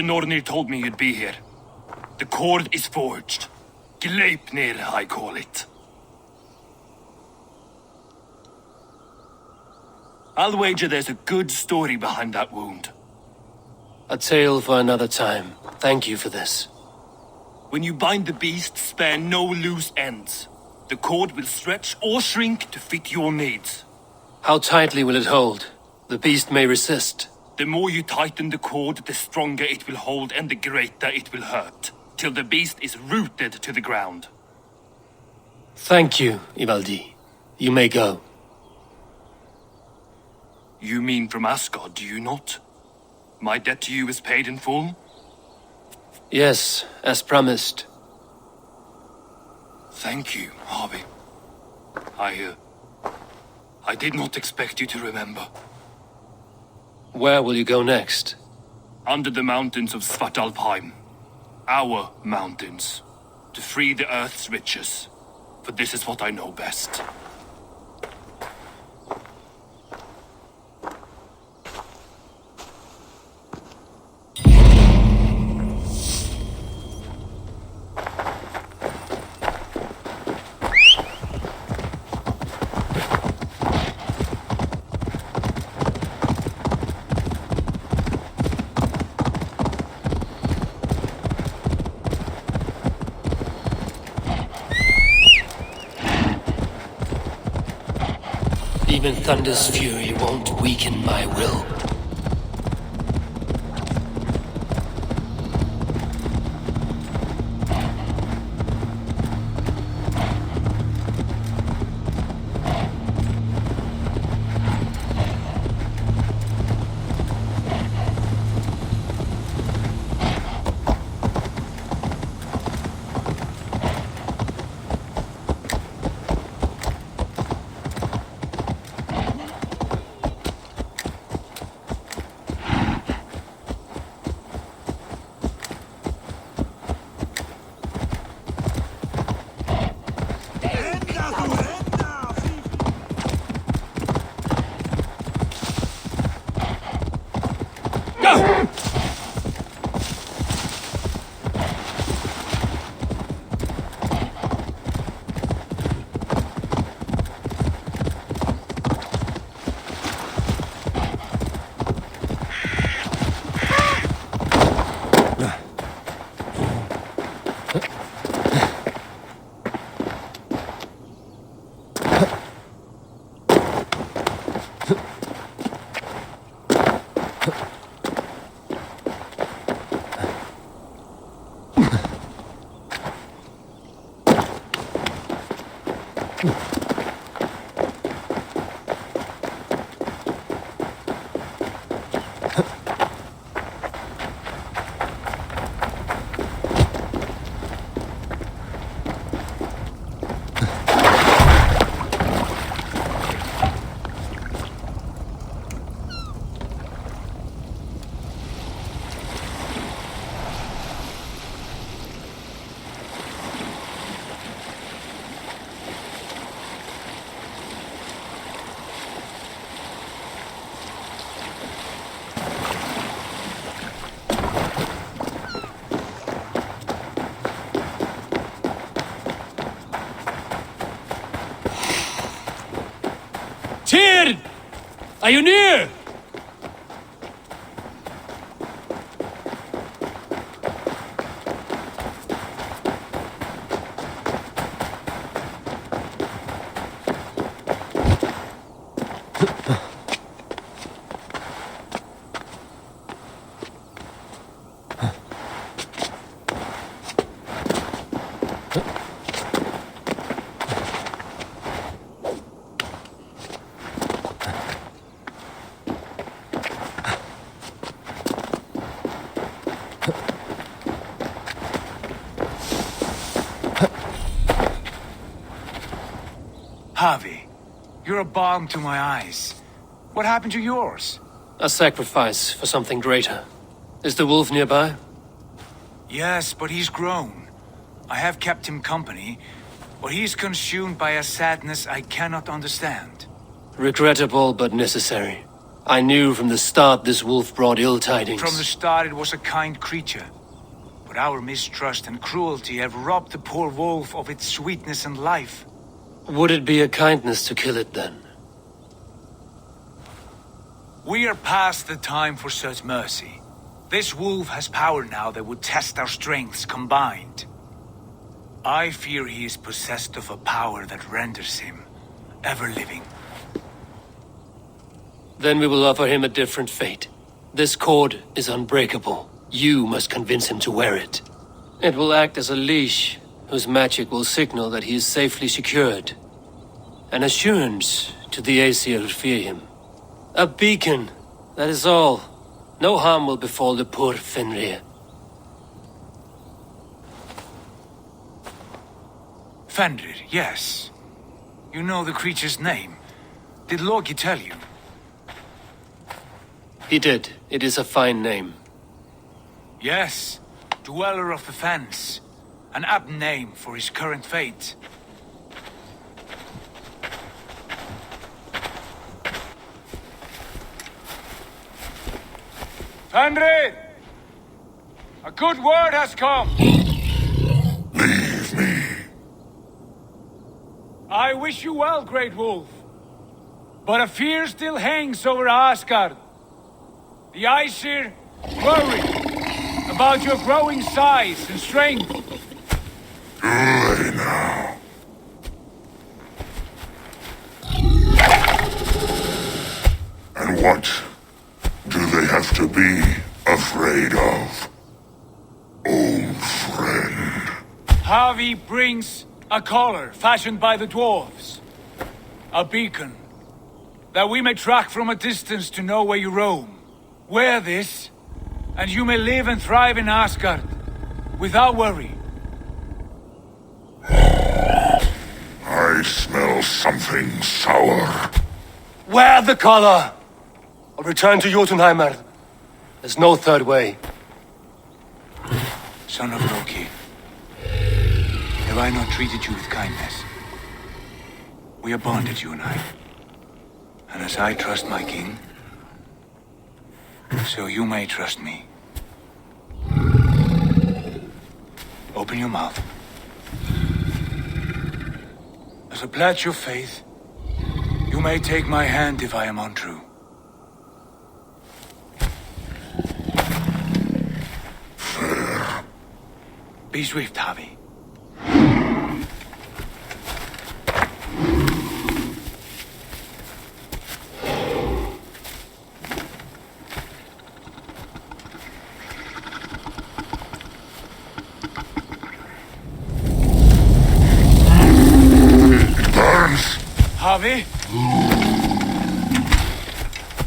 The Nornir told me you'd be here. The cord is forged. Gleipnir, I call it. I'll wager there's a good story behind that wound. A tale for another time. Thank you for this. When you bind the beast, spare no loose ends. The cord will stretch or shrink to fit your needs. How tightly will it hold? The beast may resist. The more you tighten the cord, the stronger it will hold and the greater it will hurt, till the beast is rooted to the ground. Thank you, Ivaldi. You may go. You mean from Asgard, do you not? My debt to you is paid in full? Yes, as promised. Thank you, Harvey. I did not expect you to remember. Where will you go next? Under the mountains of Svartalfheim. Our mountains. To free the Earth's riches. For this is what I know best. Even Thunder's fury won't weaken my will. Tyr! Are you near? Harvey, you're a balm to my eyes. What happened to yours? A sacrifice for something greater. Is the wolf nearby? Yes, but he's grown. I have kept him company, but he's consumed by a sadness I cannot understand. Regrettable but necessary. I knew from the start this wolf brought ill tidings. From the start it was a kind creature. But our mistrust and cruelty have robbed the poor wolf of its sweetness and life. Would it be a kindness to kill it then? We are past the time for such mercy. This wolf has power now that would test our strengths combined. I fear he is possessed of a power that renders him ever-living. Then we will offer him a different fate. This cord is unbreakable. You must convince him to wear it. It will act as a leash, whose magic will signal that he is safely secured. An assurance to the Aesir who fear him. A beacon, that is all. No harm will befall the poor Fenrir. Fenrir, yes. You know the creature's name. Did Loki tell you? He did. It is a fine name. Yes. Dweller of the Fens. An apt name for his current fate. Fenrir! A good word has come! Leave me. I wish you well, Great Wolf. But a fear still hangs over Asgard. The Aesir worry about your growing size and strength. Do they now? And what do they have to be afraid of? Old friend. Havi brings a collar fashioned by the dwarves. A beacon, that we may track from a distance to know where you roam. Wear this, and you may live and thrive in Asgard, without worry. I smell something sour. Wear the collar! Or return to Jotunheimer. There's no third way. Son of Loki, have I not treated you with kindness? We are bonded, you and I. And as I trust my king, so you may trust me. Open your mouth. As a pledge of faith, you may take my hand if I am untrue. Fair. Be swift, Havi. Havi?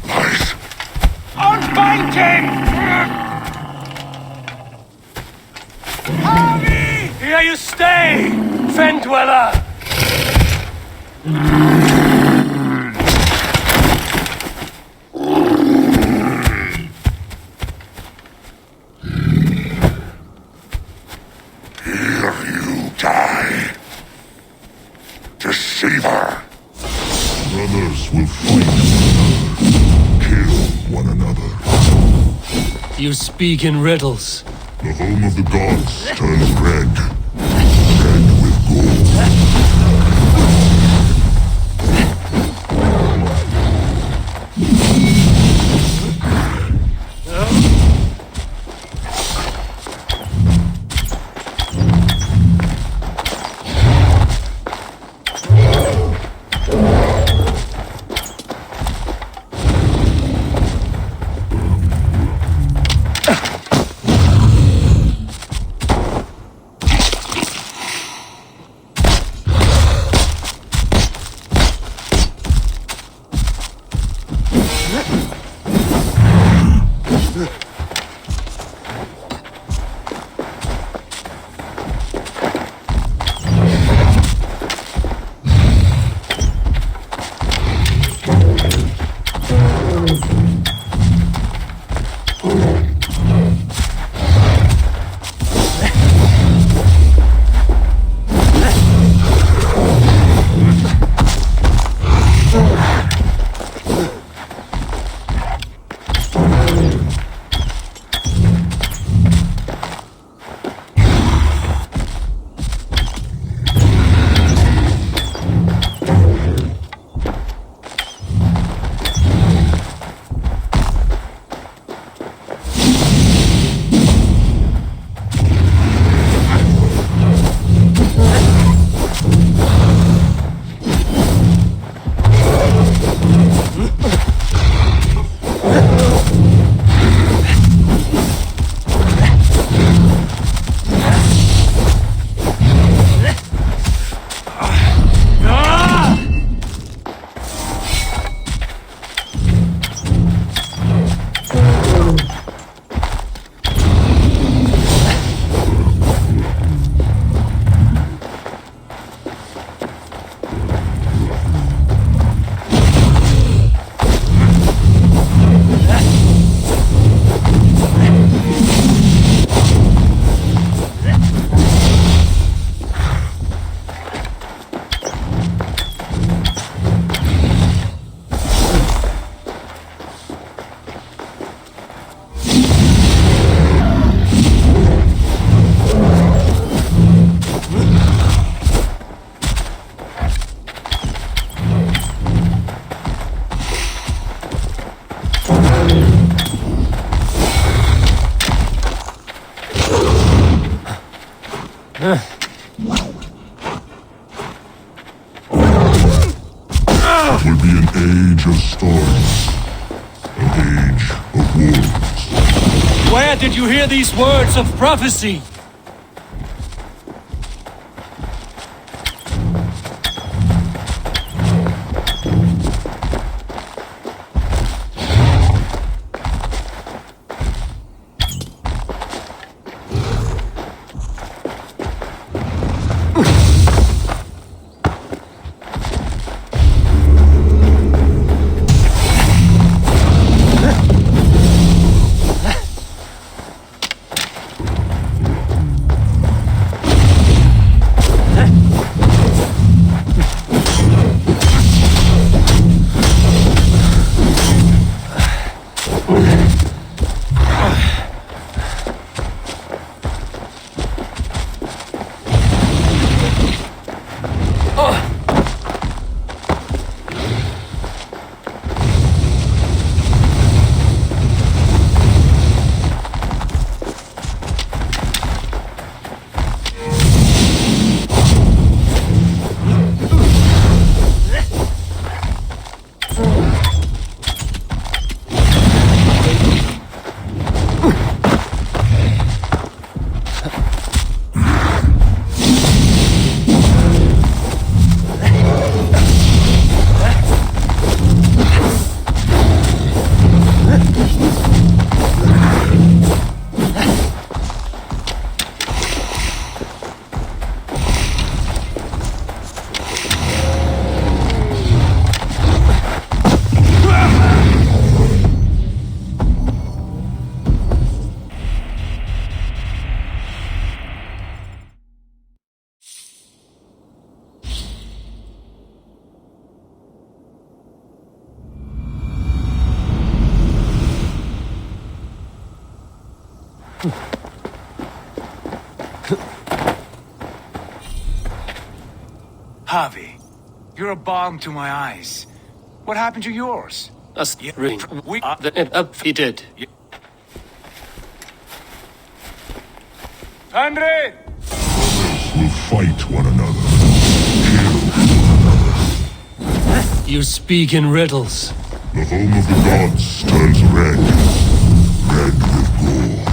Lies. Unbind him! Havi! Here you stay, Fen Dweller! Here you die. Deceiver. Brothers will fight one another, kill one another. You speak in riddles. The home of the gods turns red with gold. It will be an age of storms. An age of wolves. Where did you hear these words of prophecy? Javi, you're a balm to my eyes. What happened to yours? Ring. He did. Andre! Will fight one another. You speak in riddles. The home of the gods turns red. Red with gore.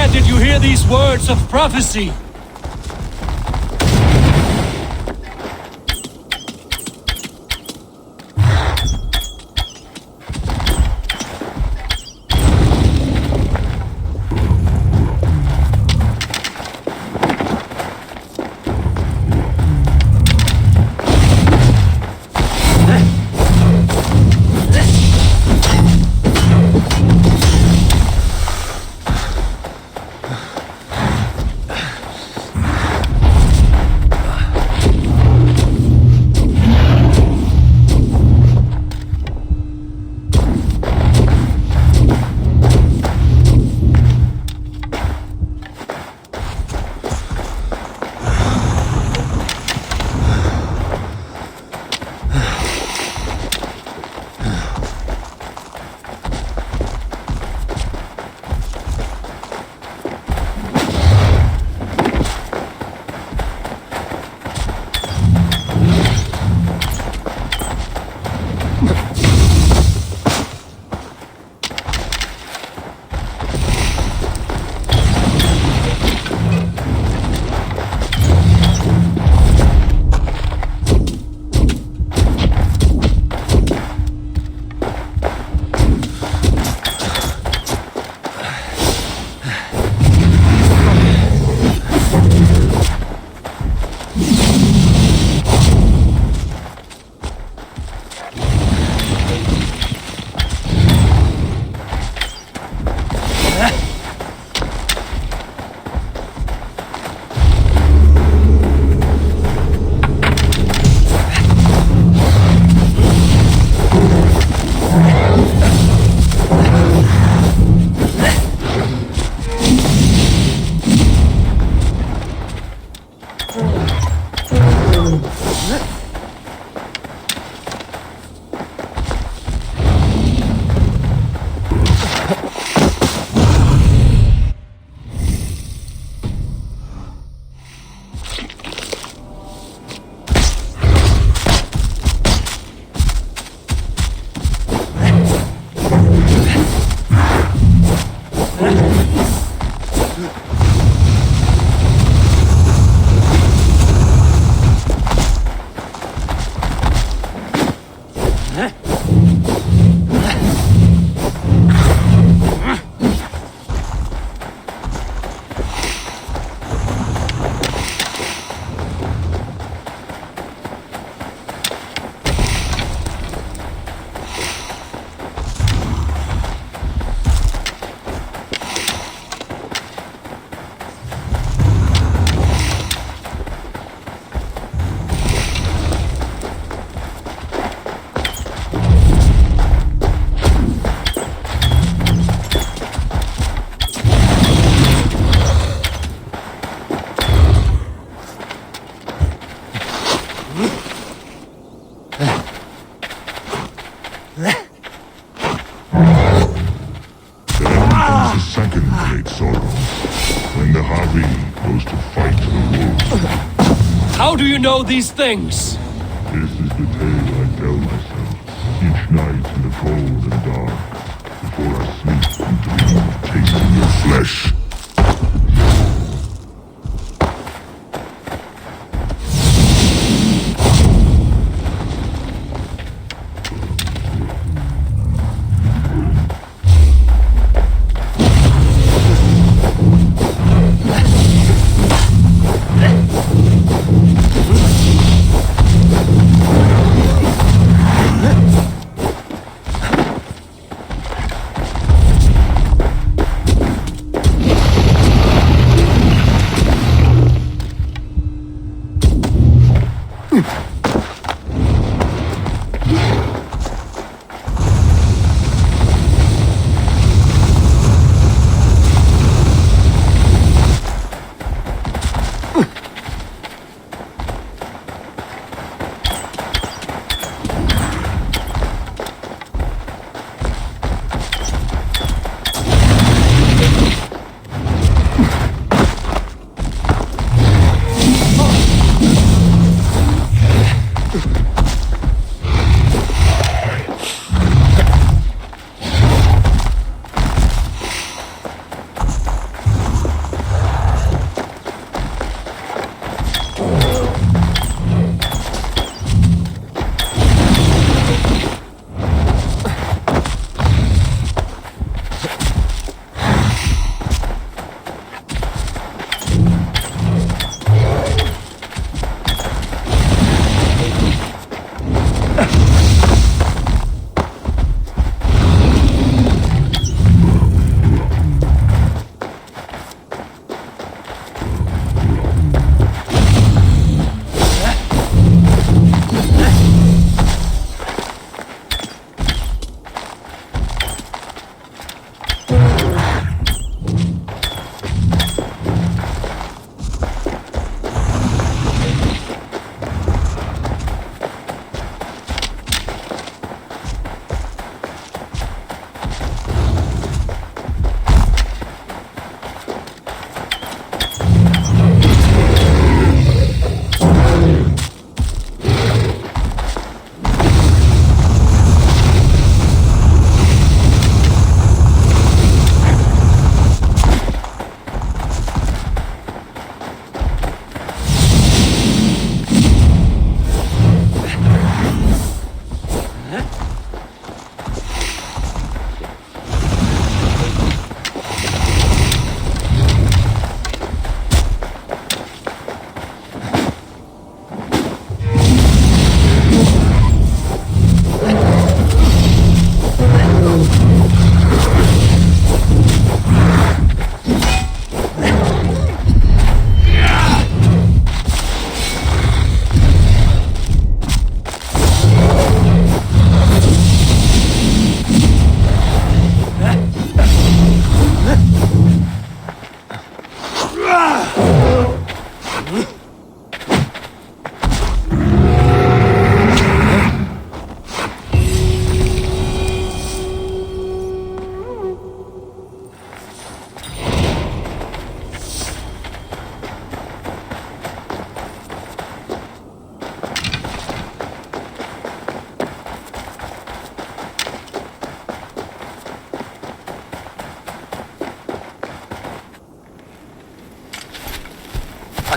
Where did you hear these words of prophecy? How do you know these things? This is the tale I tell myself each night in the cold and dark, before I sleep and dream of tasting your flesh.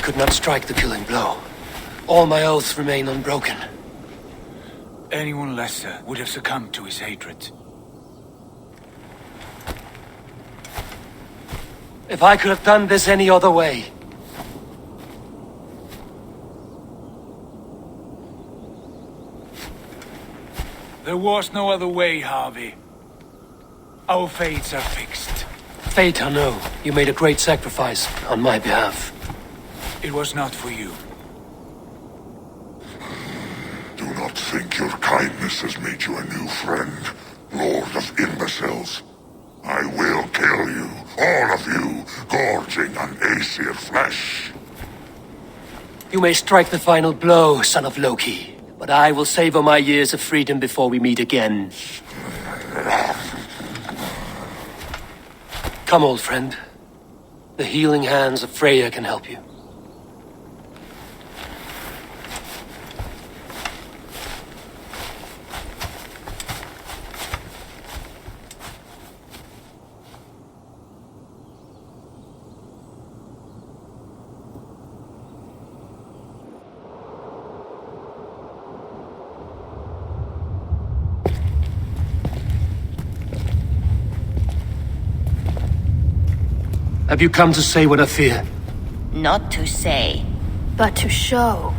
could not strike the killing blow. All my oaths remain unbroken. Anyone lesser would have succumbed to his hatred. If I could have done this any other way. There was no other way, Harvey. Our fates are fixed. Fate, I know. You made a great sacrifice on my behalf. It was not for you. Do not think your kindness has made you a new friend, Lord of Imbeciles. I will kill you, all of you, gorging on Aesir flesh. You may strike the final blow, son of Loki, but I will savor my years of freedom before we meet again. Come, old friend. The healing hands of Freya can help you. Have you come to say what I fear? Not to say, but to show.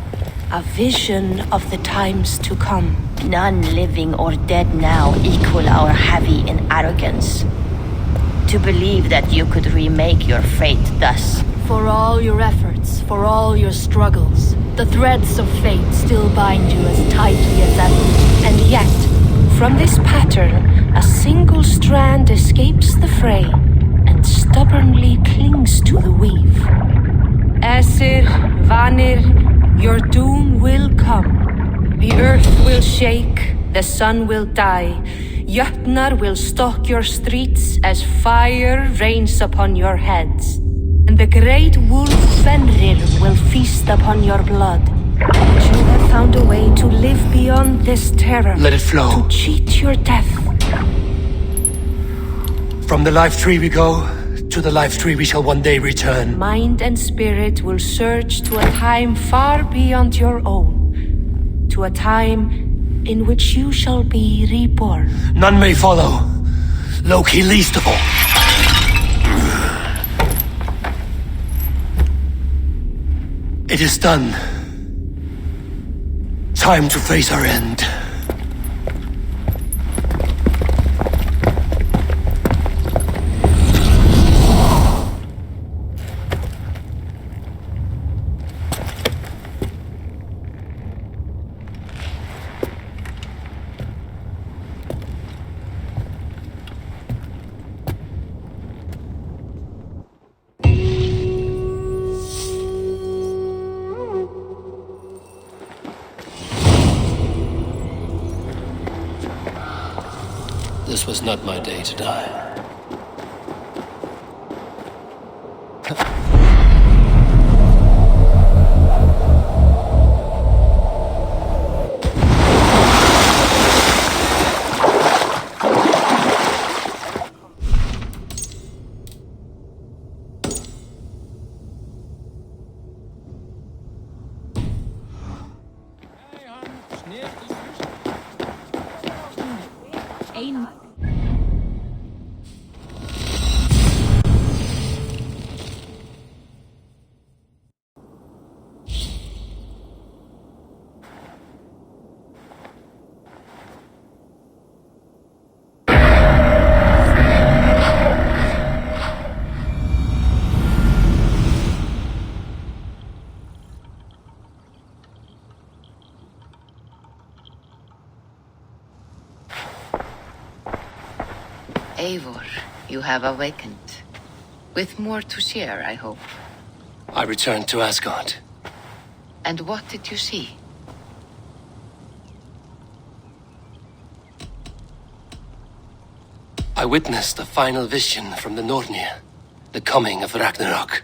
a vision of the times to come. None living or dead now equal our heavy in arrogance. To believe that you could remake your fate thus. For all your efforts, for all your struggles, the threads of fate still bind you as tightly as ever. And yet, from this pattern, a single strand escapes the fray and stubbornly clings to the weave. Aesir, Vanir, your doom will come. The earth will shake, the sun will die. Jötnar will stalk your streets as fire rains upon your heads. And the great wolf Fenrir will feast upon your blood. But you have found a way to live beyond this terror. Let it flow. To cheat your death. From the life tree we go, to the life tree we shall one day return. Mind and spirit will surge to a time far beyond your own. To a time in which you shall be reborn. None may follow. Loki least of all. It is done. Time to face our end. This was not my day to die. Eivor, you have awakened. With more to share, I hope. I returned to Asgard. And what did you see? I witnessed the final vision from the Northumbria, the coming of Ragnarok.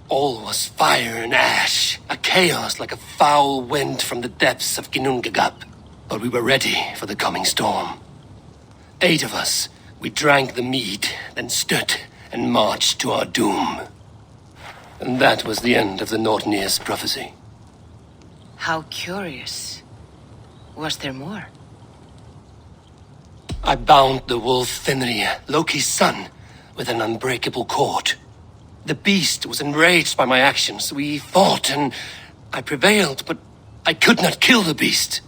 All was fire and ash, a chaos like a foul wind from the depths of Ginnungagap. But we were ready for the coming storm. 8 of us. We drank the mead, then stood and marched to our doom. And that was the end of the Northnir's prophecy. How curious. Was there more? I bound the wolf Fenrir, Loki's son, with an unbreakable cord. The beast was enraged by my actions. We fought and I prevailed, but I could not kill the beast.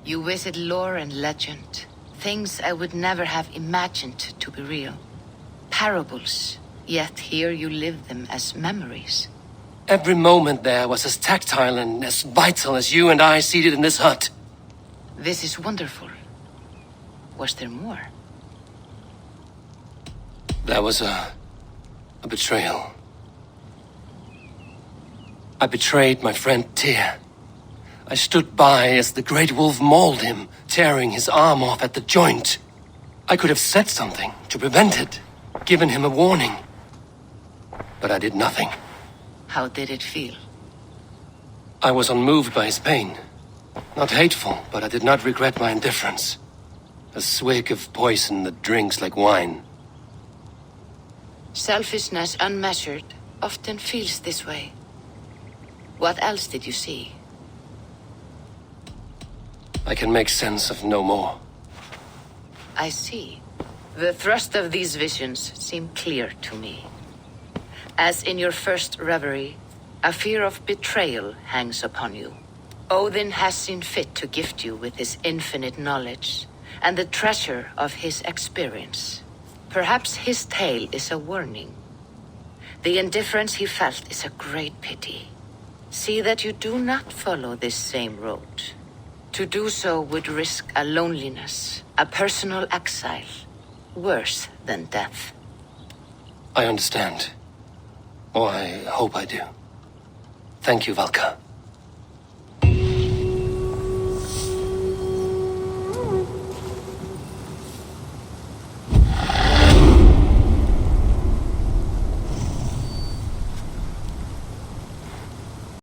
You visit lore and legend. Things I would never have imagined to be real. Parables, yet here you live them as memories. Every moment there was as tactile and as vital as you and I seated in this hut. This is wonderful. Was there more? There was a betrayal. I betrayed my friend Tyr. I stood by as the great wolf mauled him, tearing his arm off at the joint. I could have said something to prevent it, given him a warning. But I did nothing. How did it feel? I was unmoved by his pain. Not hateful, but I did not regret my indifference. A swig of poison that drinks like wine. Selfishness unmeasured often feels this way. What else did you see? I can make sense of no more. I see. The thrust of these visions seem clear to me. As in your first reverie, a fear of betrayal hangs upon you. Odin has seen fit to gift you with his infinite knowledge and the treasure of his experience. Perhaps his tale is a warning. The indifference he felt is a great pity. See that you do not follow this same road. To do so would risk a loneliness, a personal exile, worse than death. I understand. Or I hope I do. Thank you, Valka.